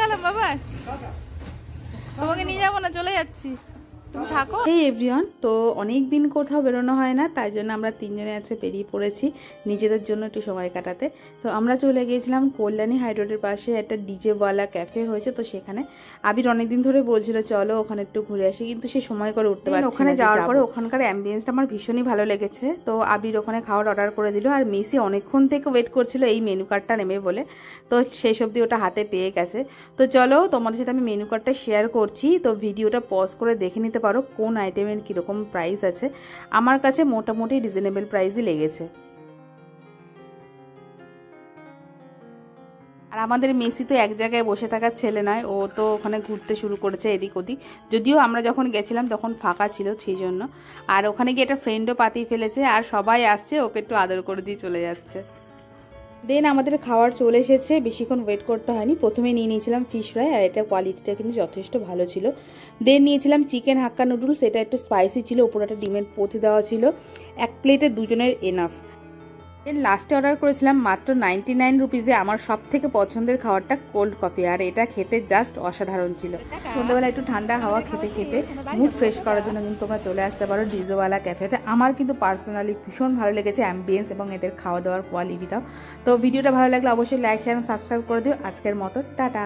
গেলাম বাবা, তোমাকে নিয়ে যাবো না, চলে যাচ্ছি, তুমি থাকো। এই এভরিওয়ান, তো অনেক দিন কোথাও বেরোনো হয় না, তাই জন্য আমরা তিনজনে আছে বেরিয়ে পড়েছি নিজেদের জন্য একটু সময় কাটাতে। তো আমরা চলে গিয়েছিলাম কল্যাণী হাই রোডের পাশে একটা ডিজেওয়ালা ক্যাফে হয়েছে, তো সেখানে আবির অনেকদিন ধরে বলছিল চলো ওখানে একটু ঘুরে আসি, কিন্তু সে সময় করে উঠতে পারছি না। ওখানে যাওয়ার পরে ওখানকার অ্যাম্বিয়েন্সটা আমার ভীষণই ভালো লেগেছে, তো আবির ওখানে খাওয়ার অর্ডার করে দিল। আর মেসি অনেকক্ষণ থেকে ওয়েট করছিল এই মেনু কার্ডটা নেবে বলে, তো সেই সবজি ওটা হাতে পেয়ে গেছে। তো চলো তোমাদের সাথে আমি মেনু কার্ডটা শেয়ার করছি, তো ভিডিওটা পজ করে দেখে নিতে পারো কোন আইটেমের কীরকম প্রাইস আছে। আমার কাছে মোটামুটি রিজনেবল প্রাইসই লেগেছে। আর আমাদের মেসি তো এক জায়গায় বসে থাকার ছেলে নয়, ও তো ওখানে ঘুরতে শুরু করেছে এদিক ওদিক, যদিও আমরা যখন গেছিলাম তখন ফাঁকা ছিল সেই জন্য। আর ওখানে গিয়ে একটা ফ্রেন্ডও পাতিয়ে ফেলেছে, আর সবাই আসছে ওকে একটু আদর করে দিয়ে চলে যাচ্ছে। দেন আমাদের খাওয়ার চলে এসেছে, বেশিক্ষণ ওয়েট করতে হয়নি। প্রথমে নিয়ে নিয়েছিলাম ফিশ ফ্রাই, আর এটা কোয়ালিটিটা কিন্তু যথেষ্ট ভালো ছিল। দেন নিয়েছিলাম চিকেন হাক্কা নুডলস, এটা একটু স্পাইসি ছিল, উপরে একটা ডিমের পোচ দেওয়া ছিল, এক প্লেটে দুজনের এনাফ। দেন লাস্টে অর্ডার করেছিলাম মাত্র 99 রুপিসে আমার সব থেকে পছন্দের খাবারটা কোল্ড কফি, আর এটা খেতে জাস্ট অসাধারণ ছিল। সন্ধ্যাবেলা একটু ঠান্ডা হাওয়া খেতে খেতে মুড ফ্রেশ করার জন্য কিন্তু তোমরা চলে আসতে পারো ডিজেওয়ালা ক্যাফেতে। আমার কিন্তু পার্সোনালি ভীষণ ভালো লেগেছে অ্যাম্বিয়েন্স এবং এদের খাওয়া দাওয়ার কোয়ালিটিটাও। তো ভিডিওটা ভালো লাগলে অবশ্যই লাইক শেয়ার এবং সাবস্ক্রাইব করে দিও। আজকের মতো টাটা।